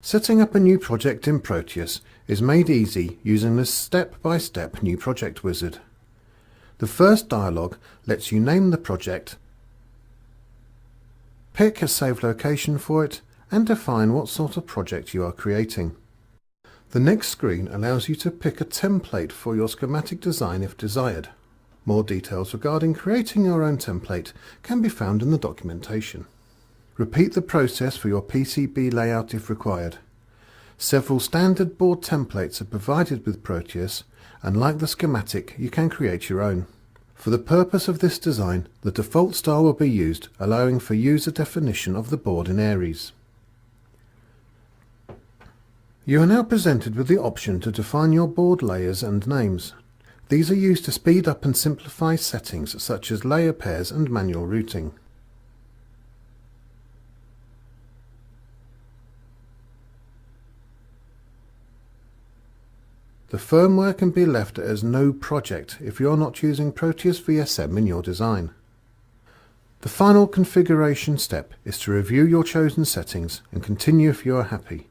Setting up a new project in Proteus is made easy using the step-by-step new project wizard. The first dialog lets you name the project, pick a save location for it, and define what sort of project you are creating. The next screen allows you to pick a template for your schematic design if desired. More details regarding creating your own template can be found in the documentation. Repeat the process for your PCB layout if required. Several standard board templates are provided with Proteus, and like the schematic, you can create your own. For the purpose of this design, the default style will be used, allowing for user definition of the board in Aries. You are now presented with the option to define your board layers and names. These are used to speed up and simplify settings such as layer pairs and manual routing. The firmware can be left as No Project if you are not using Proteus VSM in your design. The final configuration step is to review your chosen settings and continue if you are happy.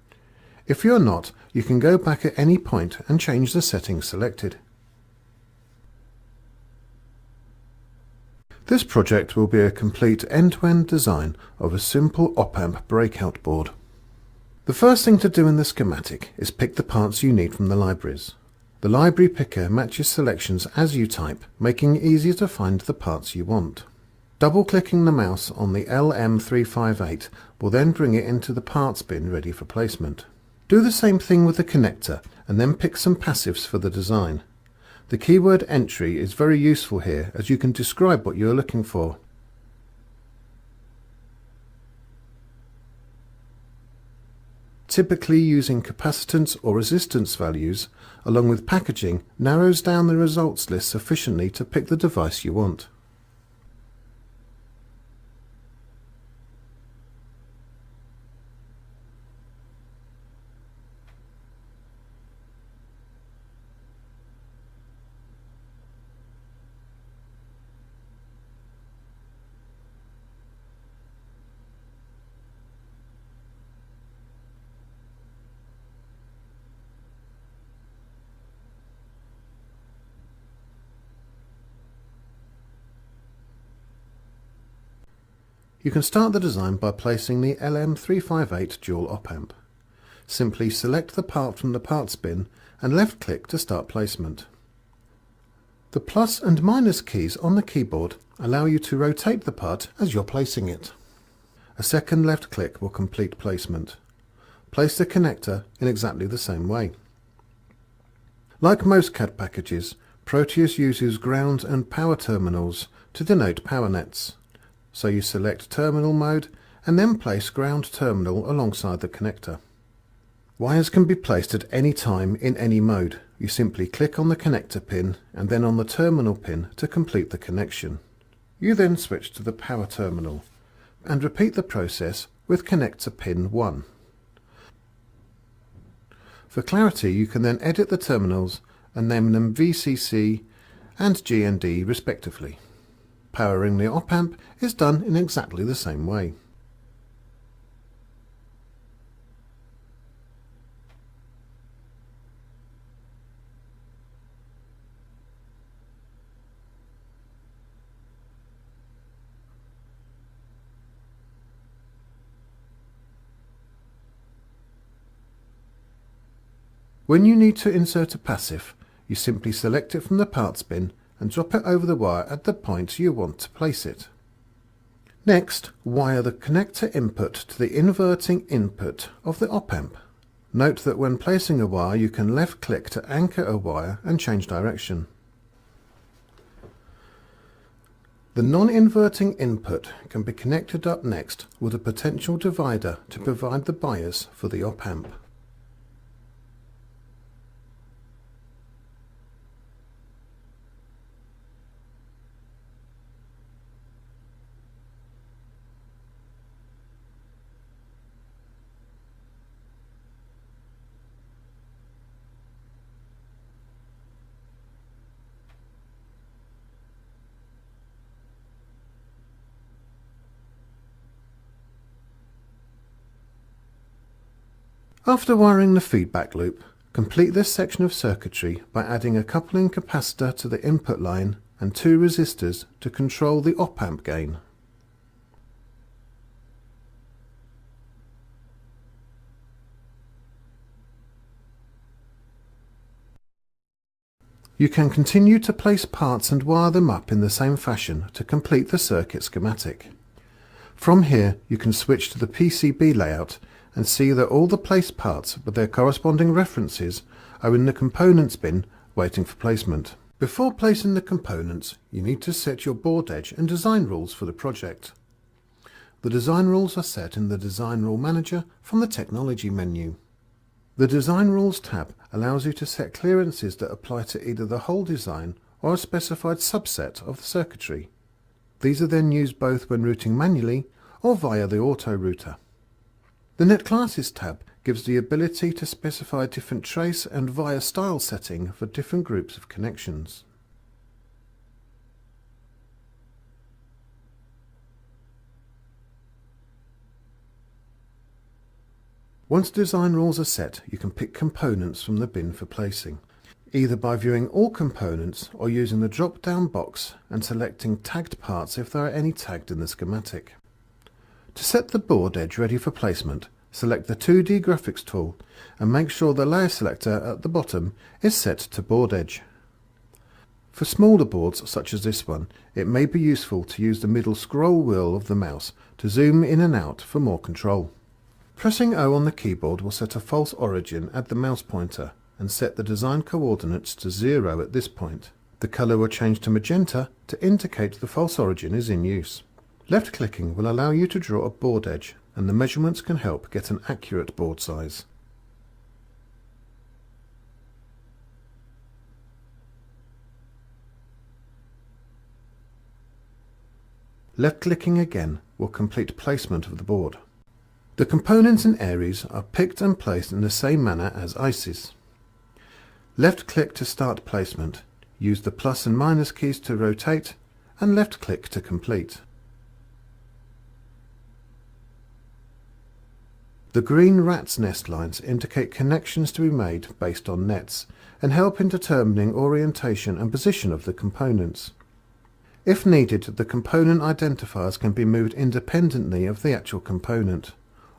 If you are not, you can go back at any point and change the settings selected. This project will be a complete end-to-end design of a simple op-amp breakout board. The first thing to do in the schematic is pick the parts you need from the libraries. The library picker matches selections as you type, making it easier to find the parts you want. Double-clicking the mouse on the LM358 will then bring it into the parts bin ready for placement. Do the same thing with the connector and then pick some passives for the design. The keyword entry is very useful here as you can describe what you are looking for. Typically using capacitance or resistance values along with packaging narrows down the results list sufficiently to pick the device you want. You can start the design by placing the LM358 dual op-amp. Simply select the part from the parts bin and left-click to start placement. The plus and minus keys on the keyboard allow you to rotate the part as you're placing it. A second left-click will complete placement. Place the connector in exactly the same way. Like most CAD packages, Proteus uses ground and power terminals to denote power nets. So you select terminal mode and then place ground terminal alongside the connector. Wires can be placed at any time in any mode. You simply click on the connector pin and then on the terminal pin to complete the connection. You then switch to the power terminal and repeat the process with connector pin 1. For clarity, you can then edit the terminals and name them VCC and GND respectively. Powering the op-amp is done in exactly the same way. When you need to insert a passive, you simply select it from the parts bin and drop it over the wire at the point you want to place it. Next, wire the connector input to the inverting input of the op-amp. Note that when placing a wire you can left-click to anchor a wire and change direction. The non-inverting input can be connected up next with a potential divider to provide the bias for the op-amp. After wiring the feedback loop, complete this section of circuitry by adding a coupling capacitor to the input line and 2 resistors to control the op-amp gain. You can continue to place parts and wire them up in the same fashion to complete the circuit schematic. From here you can switch to the PCB layout and see that all the placed parts with their corresponding references are in the components bin waiting for placement. Before placing the components, you need to set your board edge and design rules for the project. The design rules are set in the Design Rule Manager from the Technology menu. The Design Rules tab allows you to set clearances that apply to either the whole design or a specified subset of the circuitry. These are then used both when routing manually or via the auto router. The Net Classes tab gives the ability to specify different trace and via style setting for different groups of connections. Once design rules are set, you can pick components from the bin for placing, either by viewing all components or using the drop-down box and selecting tagged parts if there are any tagged in the schematic. To set the board edge ready for placement, select the 2D graphics tool and make sure the layer selector at the bottom is set to board edge. For smaller boards such as this one, it may be useful to use the middle scroll wheel of the mouse to zoom in and out for more control. Pressing O on the keyboard will set a false origin at the mouse pointer and set the design coordinates to 0 at this point. The colour will change to magenta to indicate the false origin is in use. Left-clicking will allow you to draw a board edge, and the measurements can help get an accurate board size. Left-clicking again will complete placement of the board. The components in Aries are picked and placed in the same manner as ICEs. Left-click to start placement, use the plus and minus keys to rotate, and left-click to complete. The green rat's nest lines indicate connections to be made based on nets and help in determining orientation and position of the components. If needed, the component identifiers can be moved independently of the actual component,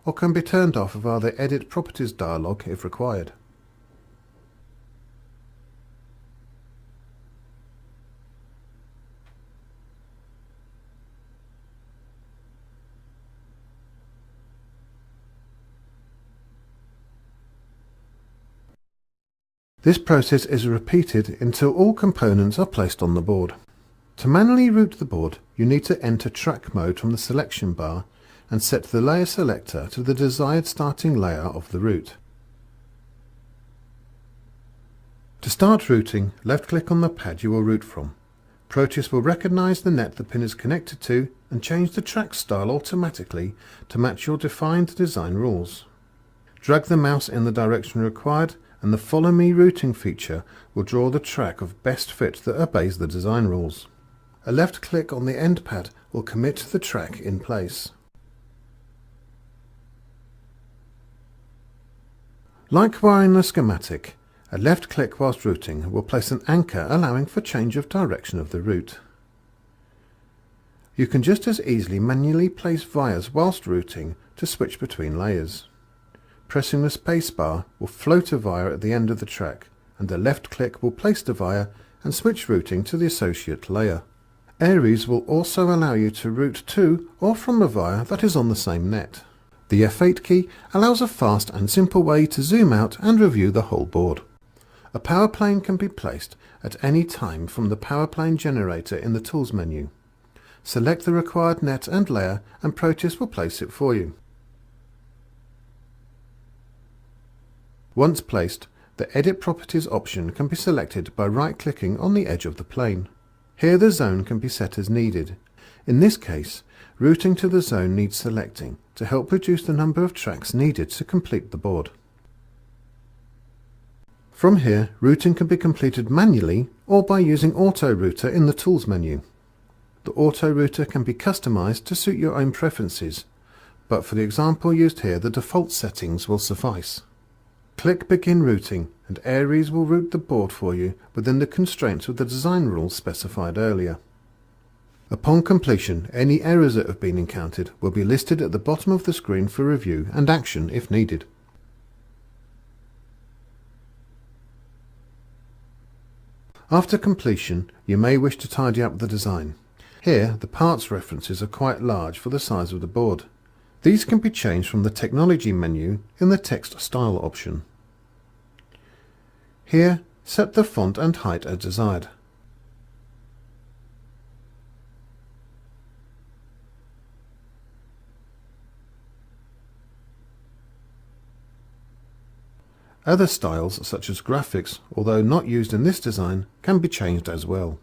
or can be turned off via the Edit Properties dialog if required. This process is repeated until all components are placed on the board. To manually route the board, you need to enter track mode from the selection bar and set the layer selector to the desired starting layer of the route. To start routing, left-click on the pad you will route from. Proteus will recognise the net the pin is connected to and change the track style automatically to match your defined design rules. Drag the mouse in the direction required and the Follow Me routing feature will draw the track of best fit that obeys the design rules. A left click on the end pad will commit the track in place. Like wiring the schematic, a left click whilst routing will place an anchor allowing for change of direction of the route. You can just as easily manually place vias whilst routing to switch between layers. Pressing the spacebar will float a via at the end of the track, and a left click will place the via and switch routing to the associate layer. Aries will also allow you to route to or from a via that is on the same net. The F8 key allows a fast and simple way to zoom out and review the whole board. A power plane can be placed at any time from the power plane generator in the Tools menu. Select the required net and layer and Proteus will place it for you. Once placed, the Edit Properties option can be selected by right-clicking on the edge of the plane. Here the zone can be set as needed. In this case, routing to the zone needs selecting to help reduce the number of tracks needed to complete the board. From here, routing can be completed manually or by using Auto Router in the Tools menu. The Auto Router can be customized to suit your own preferences, but for the example used here, the default settings will suffice. Click Begin Routing and Aries will route the board for you within the constraints of the design rules specified earlier. Upon completion, any errors that have been encountered will be listed at the bottom of the screen for review and action if needed. After completion, you may wish to tidy up the design. Here, the parts references are quite large for the size of the board. These can be changed from the Technology menu in the Text Style option. Here, set the font and height as desired. Other styles, such as graphics, although not used in this design, can be changed as well.